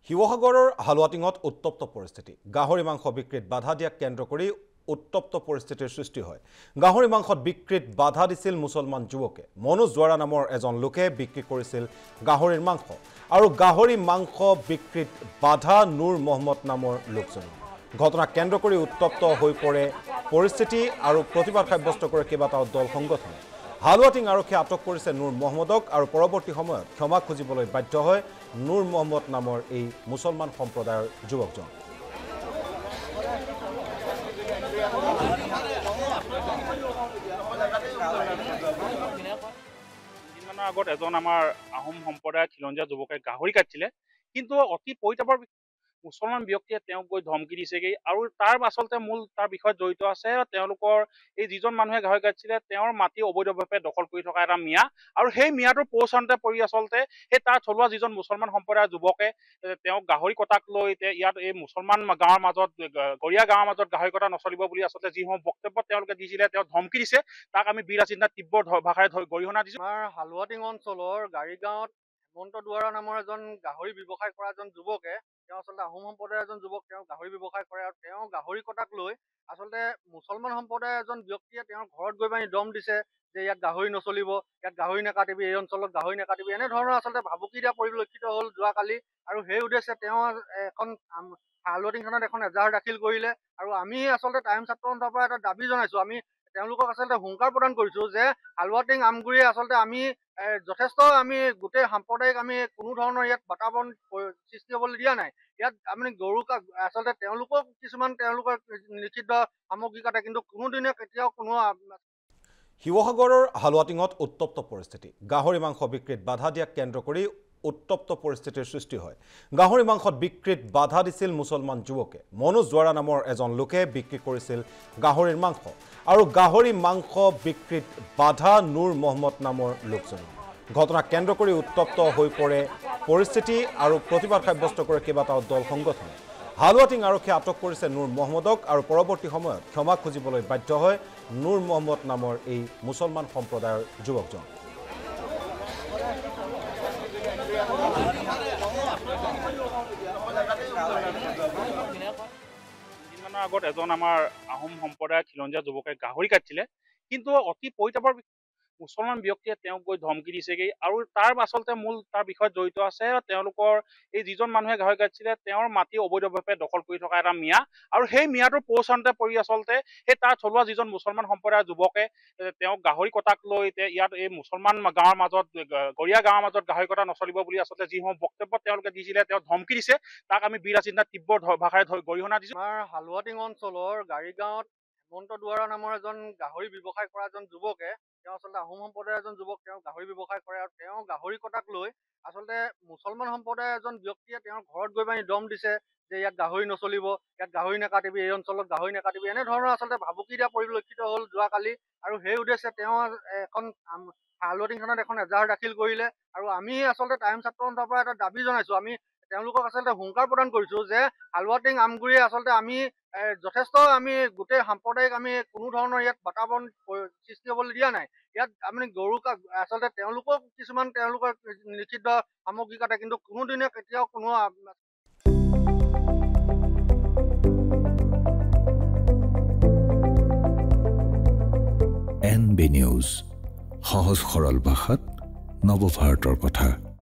শিৱসাগৰৰ হালুৱাটিঙত উত্তপ্ত পৰিস্থিতি। গাহৰি মাংস বিক্ৰীত বাধা দিয়াক কেন্দ্ৰ কৰি উত্তপ্ত পৰিস্থিতিৰ সৃষ্টি হয়। গাহৰি মাংসত বিক্ৰীত বাধা দিছিল মুছলমান যুৱকে। মনোজ দুৱাৰা নামৰ এজন লোকে বিক্ৰী কৰিছিল গাহৰিৰ মাংস আৰু গাহৰি মাংস বিক্ৰীত বাধা নুৰ মহম্মদ নামৰ লোকজন। ঘটনাক কেন্দ্ৰ কৰি উত্তপ্ত হৈ পৰে পৰিস্থিতি আৰু প্ৰতিবাদ সাব্যস্ত কৰে কেইবাটাও দল সংগঠনে। হালুৱাটিং আৰক্ষীয়ে আটক কৰিছে নুৰ মহম্মদক আৰু পৰৱৰ্তী সময়ত ক্ষমা খুজিবলৈ বাধ্য হয় নুৰ মহম্মদ নামৰ এই মুছলমান সম্প্ৰদায়ৰ যুৱকজন। দিনমানৰ আগত এজন আমাৰ আহোম সম্প্ৰদায়ৰ খিলঞ্জীয়া যুৱকে গাহৰি কাটিছিলে, কিন্তু অতি পৰিতাপৰ মুছলমান ব্যক্তিয়ে তেওঁক গৈ ধমকি দিছেগৈ আৰু তাৰ আচলতে মূল তাৰ বিষয়ত জড়িত আছে তেওঁলোকৰ এই যিজন মানুহে গাহৰি কাটিছিলে তেওঁৰ মাটি অবৈধভাৱে দখল কৰি থকা এটা মিয়া, আৰু সেই মিয়াটোৰ পৌচানতে পৰি আচলতে সেই তাৰ থলুৱা যিজন মুছলমান সম্প্ৰদায়ৰ যুৱকে তেওঁক গাহৰি কটাক লৈ ইয়াত এই মুছলমান গাঁৱৰ মাজত গৰীয়া গাঁৱৰ মাজত গাহৰি কটা নচলিব বুলি আচলতে যিসমূহ বক্তব্য তেওঁলোকে দিছিলে, তেওঁ ধমকি দিছে, তাক আমি বিৰাচিন্তা তীব্ৰ ভাষাৰে গৰিহণা দিছোঁ। আমাৰ হালুৱাটিং অঞ্চলৰ গাড়ীগাঁৱত হেমন্ত দুৱাৰা নামৰ এজন গাহৰি ব্যৱসায় কৰা এজন যুৱকে, তেওঁ আচলতে আহোম সম্প্ৰদায়ৰ এজন যুৱক, তেওঁ গাহৰি ব্যৱসায় কৰে আৰু তেওঁ গাহৰি কটাক লৈ আচলতে মুছলমান সম্প্ৰদায়ৰ এজন ব্যক্তিয়ে তেওঁৰ ঘৰত গৈ পানি দম দিছে যে ইয়াত গাহৰি নচলিব, ইয়াত গাহৰি নাকাটিবি, এই অঞ্চলত গাহৰি নাকাটিবি, এনেধৰণৰ আচলতে ভাবুকি দিয়া পৰিলক্ষিত হ'ল যোৱাকালি। আৰু সেই উদ্দেশ্যে তেওঁ এখন হালুৱাটিং থানাত এখন এজাহাৰ দাখিল কৰিলে আৰু আমি আচলতে টাইম ছাত্ৰ সন্থাৰ পৰা এটা দাবী জনাইছোঁ। আমি তেওঁলোকক আচলতে হুংকাৰ প্ৰদান কৰিছোঁ যে হালুৱাটিং আমগুৰিয়ে আচলতে আমি যথেষ্ট আমি গোটেই সাম্প্ৰদায়িক আমি কোনো ধৰণৰ ইয়াত বাতাবৰণ সৃষ্টি হ'বলৈ দিয়া নাই। ইয়াত আমি গৰুক আচলতে তেওঁলোকক কিছুমান তেওঁলোকৰ নিষিদ্ধ সামগ্ৰী কাটে, কিন্তু কোনোদিনে কেতিয়াও কোনো। শিৱসাগৰৰ হালুৱাটিঙত উত্তপ্ত পৰিস্থিতি। গাহৰি মাংস বিক্ৰীত বাধা দিয়াক কেন্দ্ৰ কৰি উত্তপ্ত পৰিস্থিতিৰ সৃষ্টি হয়। গাহৰি মাংসত বিক্ৰীত বাধা দিছিল মুছলমান যুৱকে। মনোজ দুৱাৰা নামৰ এজন লোকে বিক্ৰী কৰিছিল গাহৰিৰ মাংস আৰু গাহৰি মাংস বিক্ৰীত বাধা নুৰ মহম্মদ নামৰ লোকজন। ঘটনাক কেন্দ্ৰ কৰি উত্তপ্ত হৈ পৰে পৰিস্থিতি আৰু প্ৰতিবাদ সাব্যস্ত কৰে কেইবাটাও দল সংগঠনে। হালুৱাটিং আৰক্ষীয়ে আটক কৰিছে নুৰ মহম্মদক আৰু পৰৱৰ্তী সময়ত ক্ষমা খুজিবলৈ বাধ্য হয় নুৰ মহম্মদ নামৰ এই মুছলমান সম্প্ৰদায়ৰ যুৱকজন। দিনমানৰ আগত এজন আমাৰ আহোম সম্প্ৰদায়ৰ খিলঞ্জীয়া যুৱকে গাহৰি কাটিছিলে, কিন্তু অতি পৰিতাপৰ মুছলমান ব্যক্তিয়ে তেওঁক গৈ ধমকি দিছেগৈ আৰু তাৰ আচলতে মূল তাৰ বিষয়ত জড়িত আছে তেওঁলোকৰ এই যিজন মানুহে গাহৰি কাটিছিলে তেওঁৰ মাটি অবৈধভাৱে দখল কৰি থকা এটা মিয়া, আৰু সেই মিয়াটোৰ পৌচানতে পৰি আচলতে সেই তাৰ থলুৱা যিজন মুছলমান সম্প্ৰদায়ৰ যুৱকে তেওঁক গাহৰি কটাক লৈ ইয়াত এই মুছলমান গাঁৱৰ মাজত গৰীয়া গাঁৱৰ মাজত গাহৰি কটা নচলিব বুলি আচলতে যিসমূহ বক্তব্য তেওঁলোকে দিছিলে, তেওঁ ধমকি দিছে, তাক আমি বিৰাচিন্তা তীব্ৰ ভাষাৰে গৰিহণা দিছোঁ। আমাৰ হালুৱাটিং অঞ্চলৰ গাড়ীগাঁৱত হেমন্ত দুৱাৰা নামৰ এজন গাহৰি ব্যৱসায় কৰা এজন যুৱকে, তেওঁ আচলতে আহোম সম্প্ৰদায়ৰ এজন যুৱক, তেওঁ গাহৰি ব্যৱসায় কৰে আৰু তেওঁ গাহৰি কটাক লৈ আচলতে মুছলমান সম্প্ৰদায়ৰ এজন ব্যক্তিয়ে তেওঁৰ ঘৰত গৈ পানি দম দিছে যে ইয়াত গাহৰি নচলিব, ইয়াত গাহৰি নাকাটিবি, এই অঞ্চলত গাহৰি নাকাটিবি, এনেধৰণৰ আচলতে ভাবুকি দিয়া পৰিলক্ষিত হ'ল যোৱাকালি। আৰু সেই উদ্দেশ্যে তেওঁ এখন হালুৱাটিং থানাত এখন এজাহাৰ দাখিল কৰিলে আৰু আমি আচলতে টাইম ছাত্ৰ সন্থাৰ পৰা এটা দাবী জনাইছোঁ। আমি তেওঁলোকক আচলতে হুংকাৰ প্ৰদান কৰিছোঁ যে হালুৱাটিং আমগুৰিয়ে আচলতে আমি যথেষ্ট আমি গোটেই সাম্প্ৰদায়িক আমি কোনো ধৰণৰ ইয়াত বাতাবৰণ সৃষ্টি হ'বলৈ দিয়া নাই। ইয়াত আমি গৰুক আচলতে তেওঁলোকক কিছুমান তেওঁলোকৰ নিষিদ্ধ সামগ্ৰী কাটে, কিন্তু কোনোদিনে কেতিয়াও কোনো। NB নিউজ, সহজ সৰল ভাষাত নৱভাৰতৰ কথা।